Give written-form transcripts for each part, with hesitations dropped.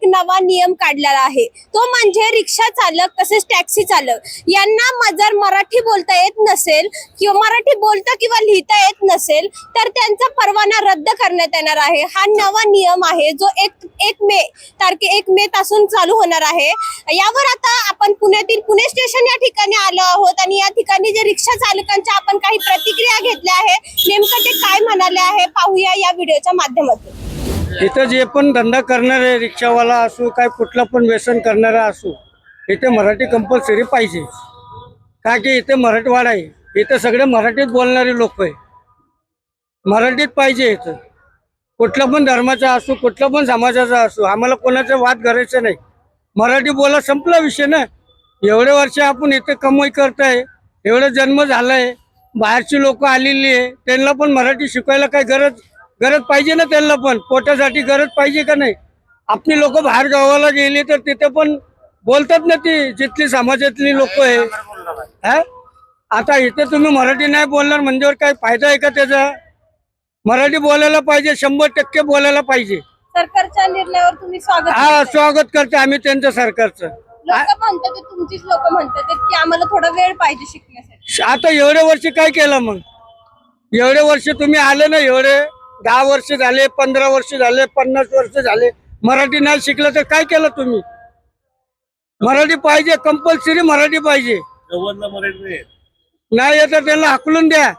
नवा नियम काढलेला आहे, तो म्हणजे रिक्षा चालक तसेच टॅक्सी चालक यांना जर मराठी बोलता येत नसेल किंवा मराठी बोलता किंवा लिहिता येत नसेल तर त्यांचा परवाना रद्द करण्यात येणार आहे। हा नवा नियम आहे जो 1 मे पासून चालू होणार आहे। यावर आता आपण पुण्यातील पुणे स्टेशन या ठिकाणी आलो आहोत आणि या ठिकाणी जे रिक्षा चालकांच्या आपण काही प्रतिक्रिया घेतल्या आहे, नेमकं ते काय म्हणाले आहे पाहूया या व्हिडिओच्या माध्यमातून। इथं जे पण धंदा करणारे रिक्षावाला असो काय कुठला पण व्यसन करणारा असो, इथे मराठी कंपल्सरी पाहिजे। का की इथे मराठवाडा आहे, इथं सगळे मराठीत बोलणारे लोक आहे, मराठीत पाहिजे। इथं कुठला पण धर्माचा असो कुठला पण समाजाचा असो, आम्हाला कोणाचा वाद करायचा नाही, मराठी बोला, संपला विषय ना। एवढे वर्ष आपण इथे कमाई करताय, एवढं जन्म झालाय, बाहेरची लोक आलेली आहे, त्यांना पण मराठी शिकायला काय गरज पाहिजे ना, त्यांना पण पोटासाठी गरज पाहिजे का नाही। आपली लोक बाहेर गावाला गेली तर तिथे पण बोलतात ना, ती जिथली समाजातली लोक आहे। आता इथे तुम्ही मराठी नाही बोलणार म्हणजे काय फायदा आहे का त्याचा? मराठी बोलायला पाहिजे, 100% बोलायला पाहिजे। सरकारच्या निर्णयावर तुम्ही स्वागत स्वागत करते आम्ही त्यांचं सरकारचं। लोक म्हणतात, तुमचीच लोक म्हणतात की आम्हाला थोडा वेळ पाहिजे शिकण्यासाठी। आता एवढे वर्ष काय केलं मग? एवढे वर्ष तुम्ही आले ना, एवढे 10 वर्ष झाले, 15 वर्ष झाले, 50 वर्ष झाले, मराठी नाही शिकलं तर काय केलं तुम्ही? मराठी पाहिजे, कंपल्सरी मराठी पाहिजे। नाही येत त्यांना हाकलून द्या।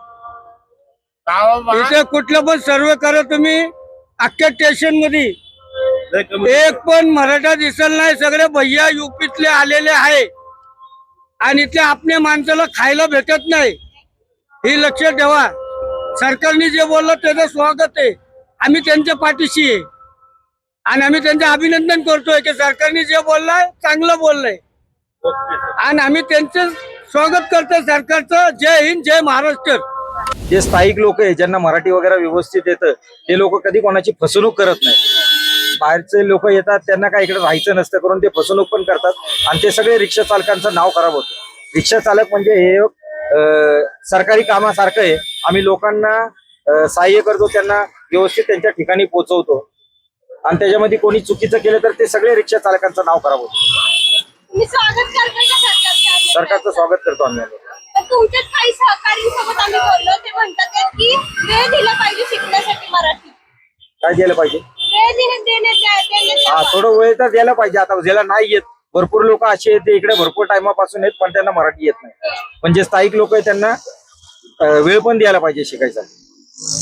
इथे कुठलं पण सर्वे करा तुम्ही, अख्ख्या स्टेशन मध्ये एक पण मराठा दिसल नाही, सगळे भैया युपीतले आलेले आहे आणि इथले आपल्या माणसाला खायला भेटत नाही, हे लक्षात ठेवा। सरकारने जे बोललं त्याचं स्वागत आहे, आम्ही त्यांच्या पाठीशी आहे आणि आम्ही त्यांचं अभिनंदन करतोय की सरकारने जे बोललंय चांगलं बोललंय आणि आम्ही त्यांचं स्वागत करतोय सरकारचं। जय हिंद, जय महाराष्ट्र। जे स्थायिक लोक आहे ज्यांना मराठी वगैरे व्यवस्थित येतं, ते लोक कधी कोणाची फसवणूक करत नाही। बाहेरचे लोक येतात त्यांना काय इकडे राहायचं नसतं, करून ते फसवणूक पण करतात आणि ते सगळे रिक्षा चालकांचं नाव खराब होतं। रिक्षा चालक म्हणजे हे सरकारी कामासारखं आहे, आम्ही लोकांना सहाय्य करतो, त्यांना व्यवस्थित त्यांच्या ठिकाणी पोहोचवतो आणि त्याच्यामध्ये कोणी चुकीचं केलं तर ते सगळे रिक्षा चालकांचं नाव खराब होतं। तुम्ही स्वागत करता का सरकारचं स्वागत करतो आम्ही। तुमच्याच काही सहकार्यांसोबत आम्ही बोललो, ते म्हणतात की वेळ दिला पाहिजे शिकण्यासाठी मराठी। काय द्यायला पाहिजे? थोडं वेळ तर द्यायला पाहिजे। आता ज्याला नाही येत, भरपूर लोक असे आहेत इकडे भरपूर टाइमापासून आहेत पण त्यांना मराठी येत नाही, म्हणजे स्थायिक लोक आहेत त्यांना वेळ पण द्यायला पाहिजे शिकायचा,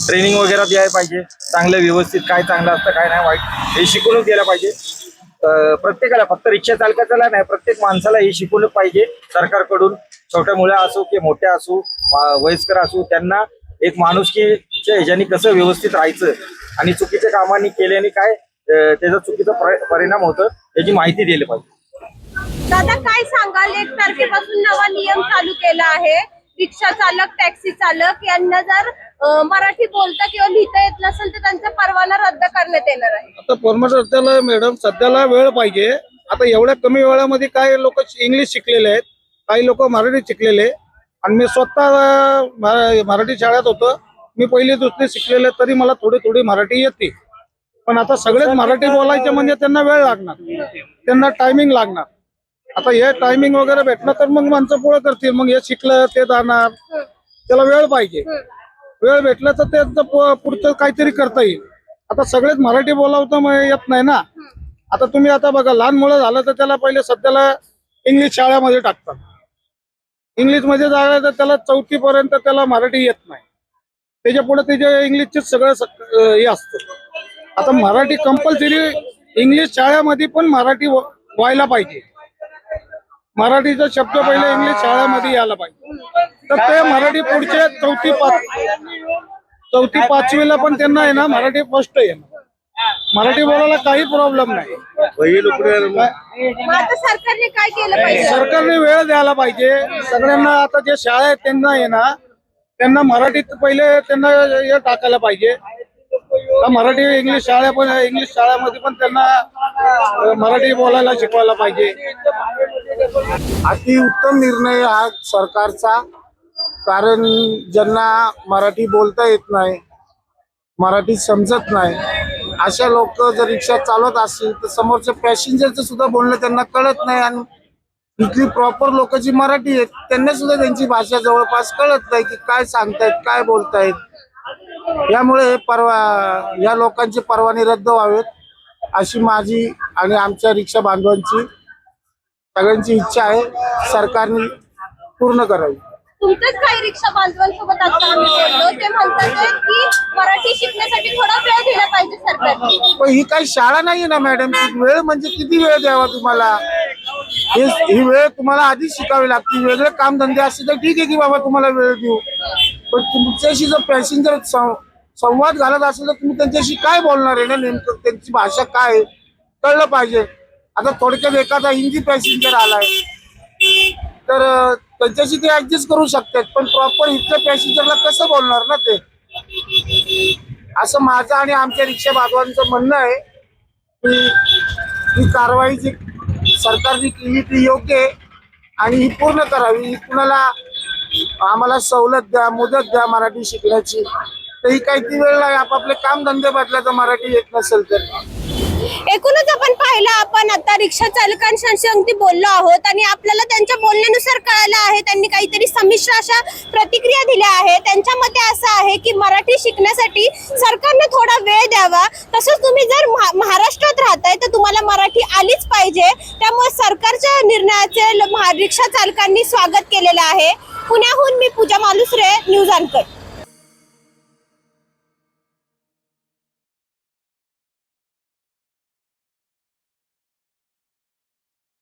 ट्रेनिंग वगैरे द्यायला पाहिजे, चांगलं व्यवस्थित काय चांगलं असतं काय नाही वाईट हे शिकवणूक द्यायला पाहिजे प्रत्येकाला। फक्त रिक्षा चालकाला नाही, प्रत्येक माणसाला हे शिकवणूक पाहिजे सरकारकडून। छोट्या मुलं असो की मोठ्या असो, वयस्कर असो, त्यांना एक माणुसकीच्या ह्याच्याने कसं व्यवस्थित राहायचं आणि चुकीच्या कामांनी केल्याने काय त्याचा चुकीचा परिणाम होतं याची माहिती दिली पाहिजे। दादा काय सांगाल, 1 तारखेपासून नवा नियम चालू केला आहे, रिक्षा चालक टॅक्सी चालक यांना जर मराठी बोलता किंवा लिहिता येत नसेल तर त्यांचा परवाना रद्द करण्यात येणार आहे। आता परमिट रद्दला मॅडम सध्याला वेळ पाहिजे। आता एवढ्या कमी वेळामध्ये काही लोक इंग्लिश शिकलेले आहेत, काही लोक मराठी शिकलेले, आणि मी स्वतः मराठी शाळेत होतो, मी पहिली दुसरी शिकलेले तरी मला थोडी मराठी येते, पण आता सगळेच मराठी बोलायचे म्हणजे त्यांना वेळ लागणार, त्यांना टायमिंग लागणार। आता हे टायमिंग वगैरे भेटलं तर मग माणसं पुढे करतील, मग हे शिकलं ते जाणार, त्याला वेळ पाहिजे। वेळ भेटला तर त्यांचं पुढचं काहीतरी करता येईल। आता सगळेच मराठी बोलावतं येत नाही ना। आता तुम्ही आता बघा, लहान मुलं झालं तर त्याला पहिले सध्याला इंग्लिश शाळेमध्ये टाकतात, इंग्लिश मध्ये झालं तर त्याला 4थी पर्यंत त्याला मराठी येत नाही, त्याच्या पुढे त्याच्या इंग्लिशचे सगळं हे असतं। आता मराठी कंपल्सरी इंग्लिश शाळेमध्ये पण मराठी व्हायला पाहिजे, मराठीचा शब्द पहिले इंग्लिश शाळेमध्ये यायला पाहिजे, तर ते मराठी पुढचे 4थी 5वीला पण त्यांना आहे ना मराठी फर्स्ट आहे, मराठी बोलायला काही प्रॉब्लेम नाही। आता सरकारने काय केलं पाहिजे? सरकारने वेळ द्यायला पाहिजे सगळ्यांना। आता जे शाळा आहेत त्यांना आहे ना, त्यांना मराठीत पहिले त्यांना हे टाकायला पाहिजे, मराठी इंग्लिश शाळेमध्ये पण त्यांना मराठी बोलायला शिकवायला पाहिजे। अति उत्तम निर्णय हा सरकारचा, कारण ज्यांना मराठी बोलता येत नाही, मराठी समजत नाही, अशा लोक जर रिक्षा चालवत असतील तर समोरच्या पॅसेंजरचं सुद्धा बोलणं त्यांना कळत नाही आणि इथली प्रॉपर लोक जी मराठी आहेत त्यांना सुद्धा त्यांची भाषा जवळपास कळत नाही की काय सांगतायत काय बोलतायत. यामुळे या लोकांचे परवाने रद्द व्हावेत अशी माझी आणि आमच्या रिक्षा बांधवांची सगळ्यांची इच्छा आहे. सरकारने पूर्ण करावी. तुमच्याच काही रिक्षा बांधवांसोबत आता आम्ही बोललो, ते म्हणतात की मराठी शिकण्यासाठी थोडा वेळ दिला पाहिजे सरकारने. पण ही काही शाळा नाहीये ना मॅडम. वेळ म्हणजे किती वेळ द्यावा तुम्हाला. ही वेळ तुम्हाला आधीच शिकावी लागते. वेगळे कामधंदे असते तर ठीक आहे की बाबा तुम्हाला वेळ देऊ, पण तुमच्याशी जर पॅसेंजर संवाद घालत असेल तर तुम्ही त्यांच्याशी काय बोलणार आहे ना. नेमकं त्यांची भाषा काय आहे कळलं पाहिजे. आता थोडक्यात एखादा हिंदी पॅसेंजर आलाय तर त्यांच्याशी ते ऍडजस्ट करू शकतात, पण प्रॉपर इथल्या पॅसेंजरला कसं बोलणार ना ते. असं माझं आणि आमच्या रिक्षा बांधवांचं म्हणणं आहे की ही कारवाई जी सरकारने केली ती योग्य आहे आणि ही पूर्ण करावी. कुणाला आम्हाला सवलत द्या, मुदत द्या मराठी शिकण्याची, तर ही काही ती वेळ नाही. आपापले कामधंदे बदलायचं मराठी येत नसेल तर. एकूणच आपण पाहिलं, आपण आता रिक्षा चालकांशी बोललो आहोत आणि आपल्याला त्यांच्या बोलण्यानुसार कळालं आहे त्यांनी काहीतरी संमिश्र अशा प्रतिक्रिया दिल्या आहेत. त्यांच्या मते असं आहे की मराठी शिकण्यासाठी सरकारने थोडा वेळ द्यावा. तसंच तुम्ही जर महाराष्ट्रात राहताय तर तुम्हाला मराठी आलीच पाहिजे. त्यामुळे सरकारच्या निर्णयाचे रिक्षा चालकांनी स्वागत केलेलं आहे. पुण्याहून मी पूजा मालुसरे, न्यूज अनकट.